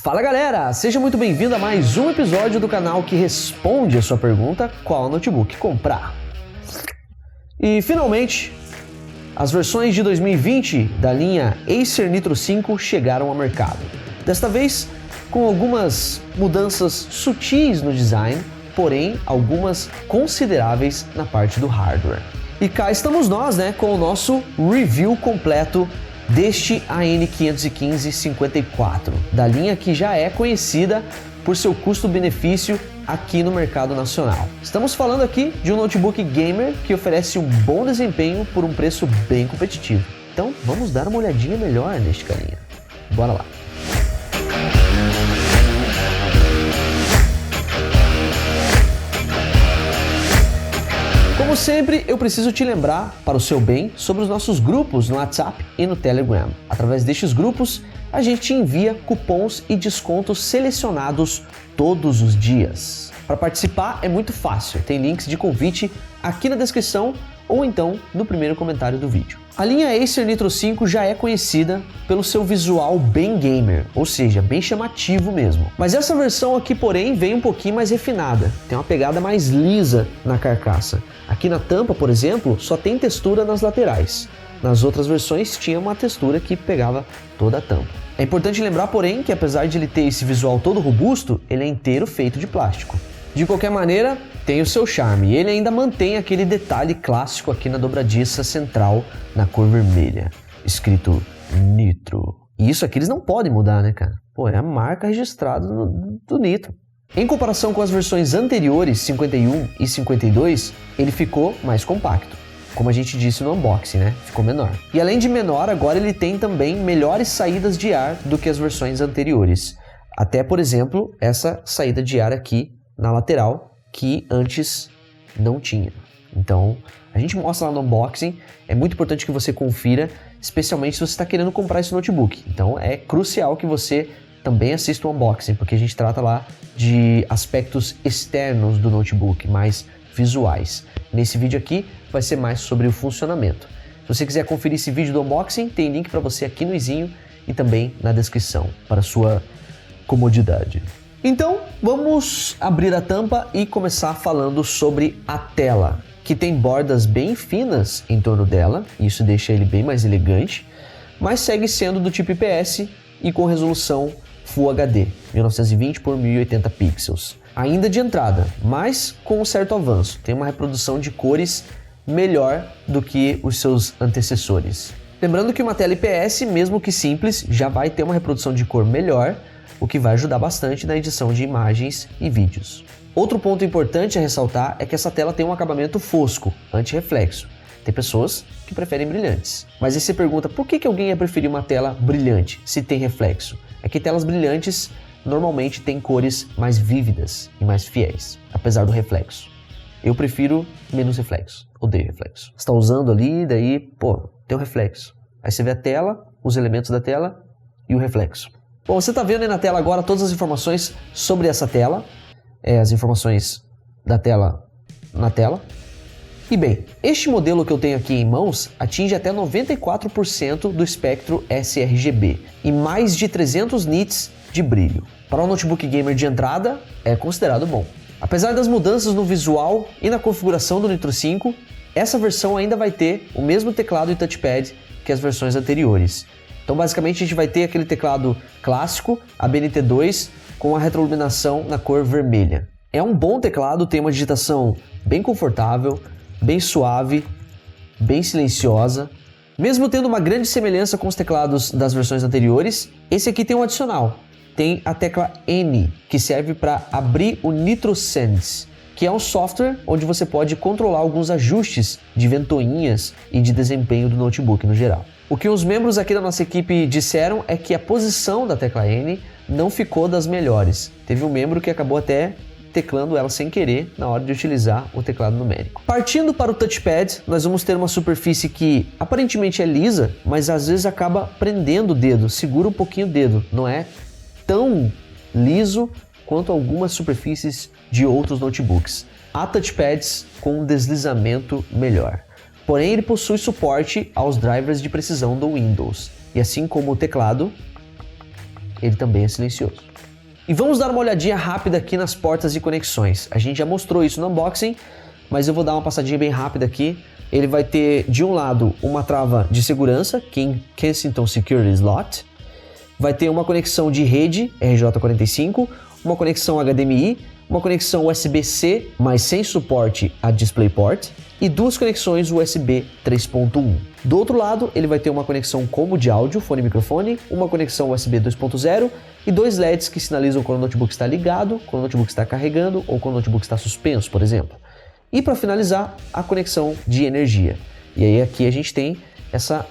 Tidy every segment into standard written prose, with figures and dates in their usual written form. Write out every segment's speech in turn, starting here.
Fala galera, seja muito bem-vindo a mais um episódio do canal que responde a sua pergunta: qual notebook comprar? E finalmente, as versões de 2020 da linha Acer Nitro 5 chegaram ao mercado. Desta vez com algumas mudanças sutis no design, porém algumas consideráveis na parte do hardware. E cá estamos nós, com o nosso review completo deste AN515-54, da linha que já é conhecida por seu custo-benefício aqui no mercado nacional. Estamos falando aqui de um notebook gamer que oferece um bom desempenho por um preço bem competitivo. Então vamos dar uma olhadinha melhor neste carinha. Bora lá! Como sempre, eu preciso te lembrar, para o seu bem, sobre os nossos grupos no WhatsApp e no Telegram. Através destes grupos, a gente envia cupons e descontos selecionados todos os dias. Para participar é muito fácil, tem links de convite aqui na descrição ou então no primeiro comentário do vídeo. A linha Acer Nitro 5 já é conhecida pelo seu visual bem gamer, ou seja, bem chamativo mesmo. Mas essa versão aqui, porém, vem um pouquinho mais refinada, tem uma pegada mais lisa na carcaça. Aqui na tampa, por exemplo, só tem textura nas laterais. Nas outras versões tinha uma textura que pegava toda a tampa. É importante lembrar, porém, que apesar de ele ter esse visual todo robusto, ele é inteiro feito de plástico. De qualquer maneira, tem o seu charme e ele ainda mantém aquele detalhe clássico aqui na dobradiça central na cor vermelha, escrito Nitro. E isso aqui eles não podem mudar, cara? Pô, é a marca registrada do Nitro. Em comparação com as versões anteriores, 51 e 52, ele ficou mais compacto. Como a gente disse no unboxing, ficou menor. E além de menor, agora ele tem também melhores saídas de ar do que as versões anteriores. Até, por exemplo, essa saída de ar aqui na lateral, que antes não tinha. Então, a gente mostra lá no unboxing, é muito importante que você confira, especialmente se você está querendo comprar esse notebook. Então, é crucial que você também assista o unboxing, porque a gente trata lá de aspectos externos do notebook, mais visuais. Nesse vídeo aqui, vai ser mais sobre o funcionamento. Se você quiser conferir esse vídeo do unboxing, tem link para você aqui no izinho e também na descrição, para sua comodidade. Então, vamos abrir a tampa e começar falando sobre a tela, que tem bordas bem finas em torno dela, isso deixa ele bem mais elegante, mas segue sendo do tipo IPS e com resolução Full HD, 1920 por 1080 pixels. Ainda de entrada, mas com um certo avanço, tem uma reprodução de cores melhor do que os seus antecessores. Lembrando que uma tela IPS, mesmo que simples, já vai ter uma reprodução de cor melhor, o que vai ajudar bastante na edição de imagens e vídeos. Outro ponto importante a ressaltar é que essa tela tem um acabamento fosco, anti-reflexo. Tem pessoas que preferem brilhantes. Mas aí você pergunta, por que alguém ia preferir uma tela brilhante se tem reflexo? É que telas brilhantes normalmente têm cores mais vívidas e mais fiéis, apesar do reflexo. Eu prefiro menos reflexo, odeio reflexo. Você está usando ali, daí, tem um reflexo. Aí você vê a tela, os elementos da tela e o reflexo. Bom, você está vendo aí na tela agora todas as informações sobre essa tela, as informações da tela na tela. E bem, este modelo que eu tenho aqui em mãos atinge até 94% do espectro sRGB e mais de 300 nits de brilho. Para um notebook gamer de entrada, é considerado bom. Apesar das mudanças no visual e na configuração do Nitro 5, essa versão ainda vai ter o mesmo teclado e touchpad que as versões anteriores. Então, basicamente, a gente vai ter aquele teclado clássico, a BNT2, com a retroiluminação na cor vermelha. É um bom teclado, tem uma digitação bem confortável, bem suave, bem silenciosa. Mesmo tendo uma grande semelhança com os teclados das versões anteriores, esse aqui tem um adicional. Tem a tecla N, que serve para abrir o Nitro Sense, que é um software onde você pode controlar alguns ajustes de ventoinhas e de desempenho do notebook no geral. O que os membros aqui da nossa equipe disseram é que a posição da tecla N não ficou das melhores. Teve um membro que acabou até teclando ela sem querer na hora de utilizar o teclado numérico. Partindo para o touchpad, nós vamos ter uma superfície que aparentemente é lisa, mas às vezes acaba prendendo o dedo, segura um pouquinho o dedo, não é tão liso quanto algumas superfícies de outros notebooks. Há touchpads com um deslizamento melhor. Porém, ele possui suporte aos drivers de precisão do Windows. E assim como o teclado, ele também é silencioso. E vamos dar uma olhadinha rápida aqui nas portas e conexões. A gente já mostrou isso no unboxing, mas eu vou dar uma passadinha bem rápida aqui. Ele vai ter, de um lado, uma trava de segurança, Kensington Security Slot. Vai ter uma conexão de rede, RJ45, uma conexão HDMI, uma conexão USB-C, mas sem suporte a DisplayPort, e duas conexões USB 3.1. Do outro lado, ele vai ter uma conexão combo de áudio, fone e microfone, uma conexão USB 2.0 e dois LEDs que sinalizam quando o notebook está ligado, quando o notebook está carregando ou quando o notebook está suspenso, por exemplo. E para finalizar, a conexão de energia. E aí aqui a gente tem essa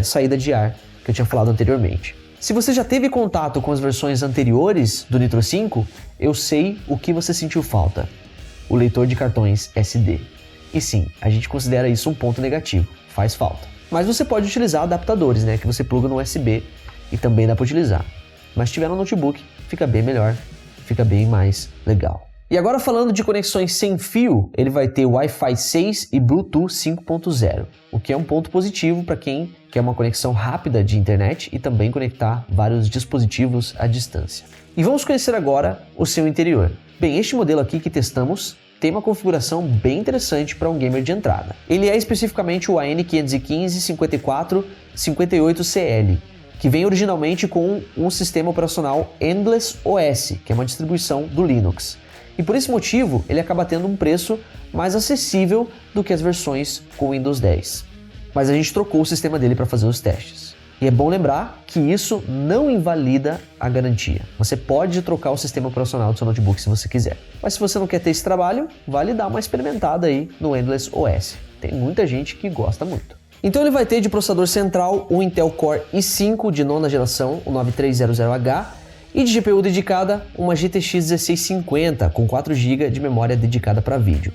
saída de ar que eu tinha falado anteriormente. Se você já teve contato com as versões anteriores do Nitro 5, eu sei o que você sentiu falta: o leitor de cartões SD. E sim, a gente considera isso um ponto negativo, faz falta. Mas você pode utilizar adaptadores, que você pluga no USB e também dá para utilizar. Mas se tiver no notebook, fica bem melhor, fica bem mais legal. E agora falando de conexões sem fio, ele vai ter Wi-Fi 6 e Bluetooth 5.0, o que é um ponto positivo para quem quer uma conexão rápida de internet e também conectar vários dispositivos à distância. E vamos conhecer agora o seu interior. Bem, este modelo aqui que testamos tem uma configuração bem interessante para um gamer de entrada. Ele é especificamente o AN515-5458CL, que vem originalmente com um sistema operacional Endless OS, que é uma distribuição do Linux. E por esse motivo, ele acaba tendo um preço mais acessível do que as versões com Windows 10. Mas a gente trocou o sistema dele para fazer os testes. E é bom lembrar que isso não invalida a garantia. Você pode trocar o sistema operacional do seu notebook se você quiser. Mas se você não quer ter esse trabalho, vale dar uma experimentada aí no Endless OS. Tem muita gente que gosta muito. Então ele vai ter de processador central um Intel Core i5 de 9ª geração, o 9300H, e de GPU dedicada uma GTX 1650 com 4 GB de memória dedicada para vídeo.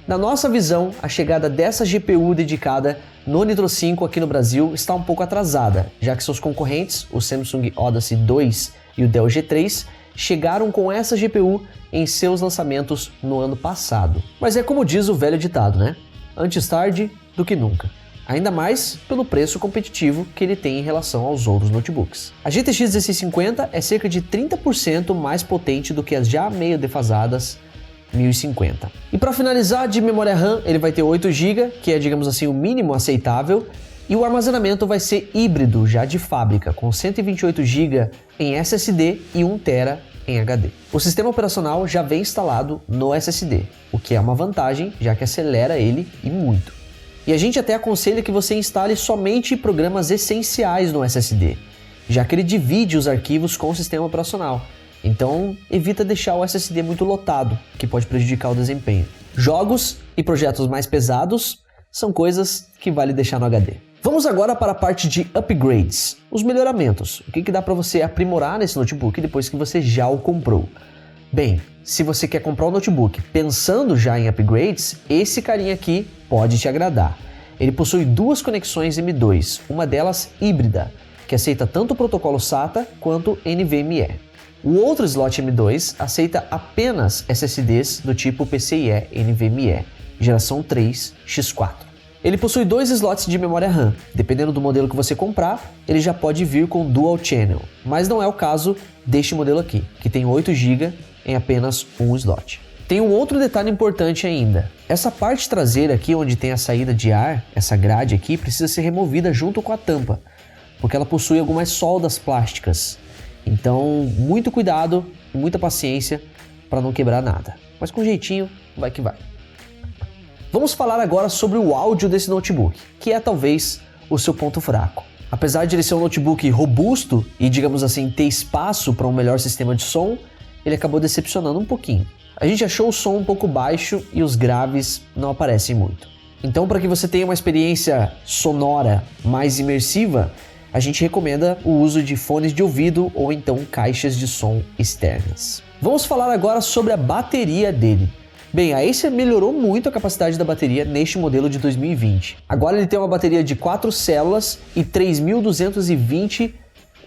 Na nossa visão, a chegada dessa GPU dedicada no Nitro 5 aqui no Brasil está um pouco atrasada, já que seus concorrentes, o Samsung Odyssey 2 e o Dell G3, chegaram com essa GPU em seus lançamentos no ano passado. Mas é como diz o velho ditado, Antes tarde do que nunca. Ainda mais pelo preço competitivo que ele tem em relação aos outros notebooks. A GTX 1650 é cerca de 30% mais potente do que as já meio defasadas 1050. E para finalizar, de memória RAM, ele vai ter 8 GB, que é, digamos assim, o mínimo aceitável, e o armazenamento vai ser híbrido, já de fábrica, com 128 GB em SSD e 1 TB em HD. O sistema operacional já vem instalado no SSD, o que é uma vantagem, já que acelera ele e muito. E a gente até aconselha que você instale somente programas essenciais no SSD, já que ele divide os arquivos com o sistema operacional. Então, evita deixar o SSD muito lotado, que pode prejudicar o desempenho. Jogos e projetos mais pesados são coisas que vale deixar no HD. Vamos agora para a parte de upgrades, os melhoramentos. O que dá para você aprimorar nesse notebook depois que você já o comprou? Bem, se você quer comprar um notebook pensando já em upgrades, esse carinha aqui pode te agradar. Ele possui duas conexões M2, uma delas híbrida, que aceita tanto o protocolo SATA quanto NVMe. O outro slot M2 aceita apenas SSDs do tipo PCIe NVMe, geração 3 X4. Ele possui dois slots de memória RAM. Dependendo do modelo que você comprar, ele já pode vir com Dual Channel, mas não é o caso deste modelo aqui, que tem 8 GB em apenas um slot. Tem um outro detalhe importante ainda. Essa parte traseira aqui, onde tem a saída de ar, essa grade aqui, precisa ser removida junto com a tampa, porque ela possui algumas soldas plásticas. Então, muito cuidado e muita paciência para não quebrar nada. Mas com jeitinho, vai que vai. Vamos falar agora sobre o áudio desse notebook, que é talvez o seu ponto fraco. Apesar de ele ser um notebook robusto e, digamos assim, ter espaço para um melhor sistema de som, ele acabou decepcionando um pouquinho. A gente achou o som um pouco baixo e os graves não aparecem muito. Então, para que você tenha uma experiência sonora mais imersiva, a gente recomenda o uso de fones de ouvido ou então caixas de som externas. Vamos falar agora sobre a bateria dele. Bem, a Acer melhorou muito a capacidade da bateria neste modelo de 2020. Agora ele tem uma bateria de 4 células e 3.220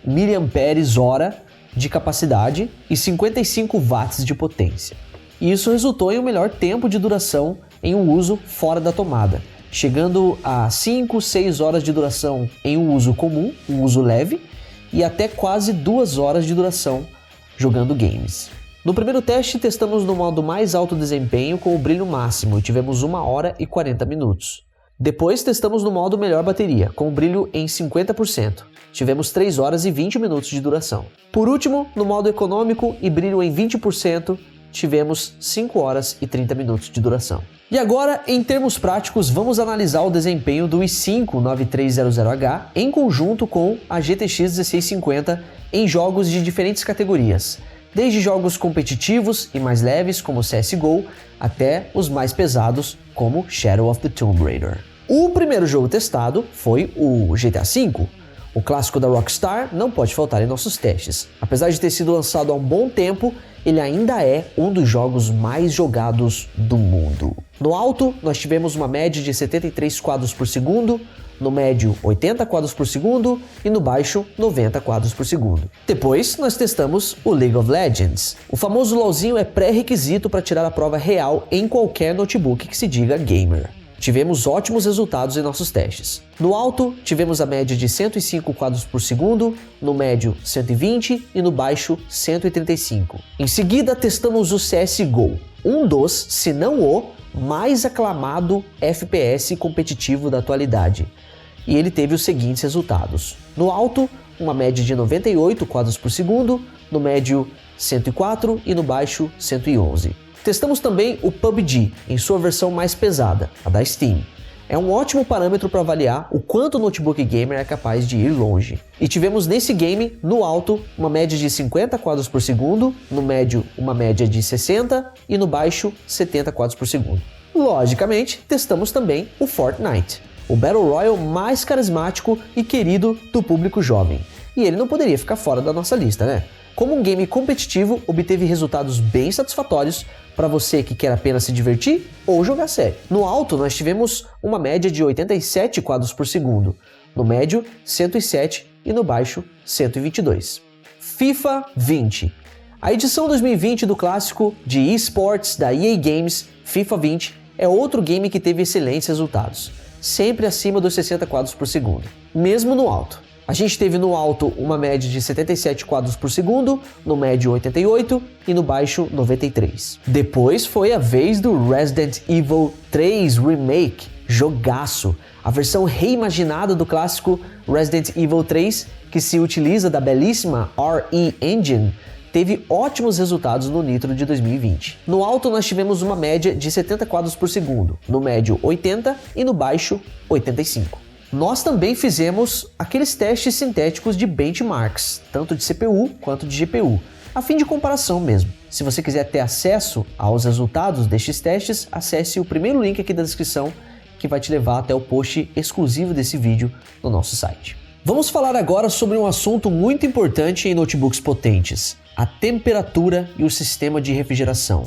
mAh de capacidade e 55 watts de potência. E isso resultou em um melhor tempo de duração em um uso fora da tomada, chegando a 5-6 horas de duração em um uso comum, um uso leve, e até quase 2 horas de duração jogando games. No primeiro teste, testamos no modo mais alto desempenho com o brilho máximo e tivemos 1 hora e 40 minutos. Depois, testamos no modo melhor bateria, com o brilho em 50%. Tivemos 3 horas e 20 minutos de duração. Por último, no modo econômico e brilho em 20%, tivemos 5 horas e 30 minutos de duração. E agora, em termos práticos, vamos analisar o desempenho do i5 9300H em conjunto com a GTX 1650 em jogos de diferentes categorias, desde jogos competitivos e mais leves como CSGO, até os mais pesados como Shadow of the Tomb Raider. O primeiro jogo testado foi o GTA V. O clássico da Rockstar não pode faltar em nossos testes. Apesar de ter sido lançado há um bom tempo, ele ainda é um dos jogos mais jogados do mundo. No alto, nós tivemos uma média de 73 quadros por segundo, no médio 80 quadros por segundo e no baixo 90 quadros por segundo. Depois, nós testamos o League of Legends. O famoso LoLzinho é pré-requisito para tirar a prova real em qualquer notebook que se diga gamer. Tivemos ótimos resultados em nossos testes. No alto, tivemos a média de 105 quadros por segundo, no médio 120 e no baixo 135. Em seguida, testamos o CSGO, um dos, se não o, mais aclamado FPS competitivo da atualidade. E ele teve os seguintes resultados. No alto, uma média de 98 quadros por segundo, no médio 104 e no baixo 111. Testamos também o PUBG, em sua versão mais pesada, a da Steam. É um ótimo parâmetro para avaliar o quanto o notebook gamer é capaz de ir longe. E tivemos nesse game, no alto, uma média de 50 quadros por segundo, no médio uma média de 60 e no baixo 70 quadros por segundo. Logicamente, testamos também o Fortnite, o Battle Royale mais carismático e querido do público jovem. E ele não poderia ficar fora da nossa lista, né? Como um game competitivo, obteve resultados bem satisfatórios para você que quer apenas se divertir ou jogar sério. No alto, nós tivemos uma média de 87 quadros por segundo, no médio 107 e no baixo 122. FIFA 20. A edição 2020 do clássico de eSports da EA Games, FIFA 20, é outro game que teve excelentes resultados, sempre acima dos 60 quadros por segundo, mesmo no alto. A gente teve no alto uma média de 77 quadros por segundo, no médio 88 e no baixo 93. Depois foi a vez do Resident Evil 3 Remake, jogaço, a versão reimaginada do clássico Resident Evil 3, que se utiliza da belíssima RE Engine, teve ótimos resultados no Nitro de 2020. No alto nós tivemos uma média de 70 quadros por segundo, no médio 80 e no baixo 85. Nós também fizemos aqueles testes sintéticos de benchmarks, tanto de CPU quanto de GPU, a fim de comparação mesmo. Se você quiser ter acesso aos resultados destes testes, acesse o primeiro link aqui da descrição, que vai te levar até o post exclusivo desse vídeo no nosso site. Vamos falar agora sobre um assunto muito importante em notebooks potentes: a temperatura e o sistema de refrigeração.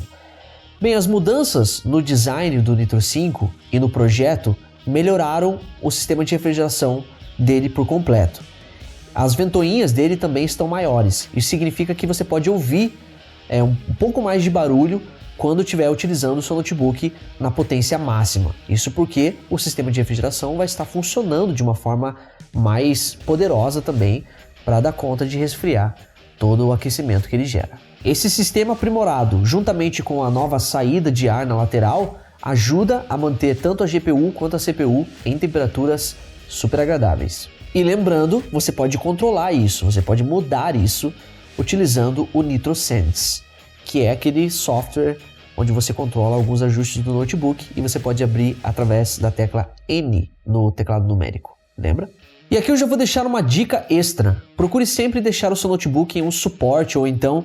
Bem, as mudanças no design do Nitro 5 e no projeto melhoraram o sistema de refrigeração dele por completo. As ventoinhas dele também estão maiores. Isso significa que você pode ouvir um pouco mais de barulho quando estiver utilizando o seu notebook na potência máxima. Isso porque o sistema de refrigeração vai estar funcionando de uma forma mais poderosa também para dar conta de resfriar todo o aquecimento que ele gera. Esse sistema aprimorado, juntamente com a nova saída de ar na lateral, ajuda a manter tanto a GPU quanto a CPU em temperaturas super agradáveis. E lembrando, você pode controlar isso, você pode mudar isso utilizando o NitroSense, que é aquele software onde você controla alguns ajustes do notebook e você pode abrir através da tecla N no teclado numérico, lembra? E aqui eu já vou deixar uma dica extra. Procure sempre deixar o seu notebook em um suporte ou então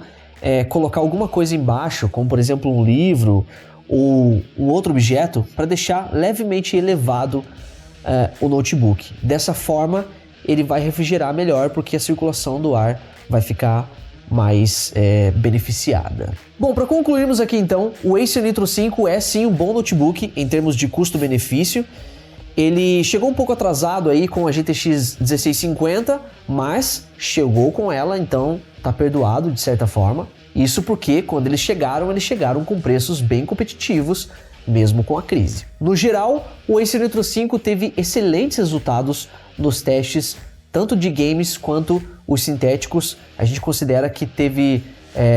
colocar alguma coisa embaixo, como por exemplo um livro ou um outro objeto, para deixar levemente elevado o notebook. Dessa forma, ele vai refrigerar melhor, porque a circulação do ar vai ficar mais beneficiada. Bom, para concluirmos aqui então, o Acer Nitro 5 é sim um bom notebook em termos de custo-benefício. Ele chegou um pouco atrasado aí com a GTX 1650, mas chegou com ela, então tá perdoado de certa forma. Isso porque quando eles chegaram com preços bem competitivos, mesmo com a crise. No geral, o Acer Nitro 5 teve excelentes resultados nos testes, tanto de games quanto os sintéticos a gente considera que teve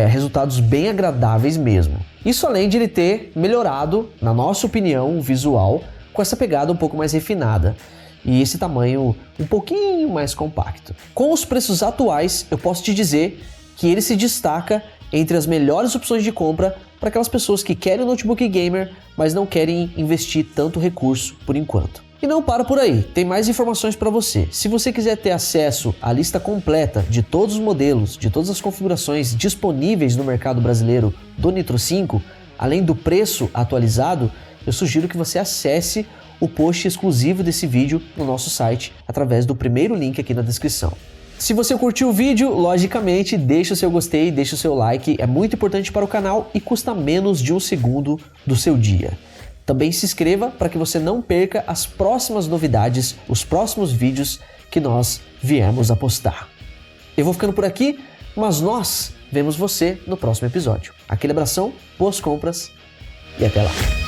resultados bem agradáveis mesmo. Isso além de ele ter melhorado, na nossa opinião, o visual com essa pegada um pouco mais refinada e esse tamanho um pouquinho mais compacto. Com os preços atuais, eu posso te dizer que ele se destaca entre as melhores opções de compra para aquelas pessoas que querem um notebook gamer, mas não querem investir tanto recurso por enquanto. E não para por aí, tem mais informações para você. Se você quiser ter acesso à lista completa de todos os modelos, de todas as configurações disponíveis no mercado brasileiro do Nitro 5, além do preço atualizado, eu sugiro que você acesse o post exclusivo desse vídeo no nosso site através do primeiro link aqui na descrição. Se você curtiu o vídeo, logicamente, deixa o seu gostei, deixa o seu like, é muito importante para o canal e custa menos de 1 segundo do seu dia. Também se inscreva para que você não perca as próximas novidades, os próximos vídeos que nós viemos a postar. Eu vou ficando por aqui, mas nós vemos você no próximo episódio. Aquele abração, boas compras e até lá!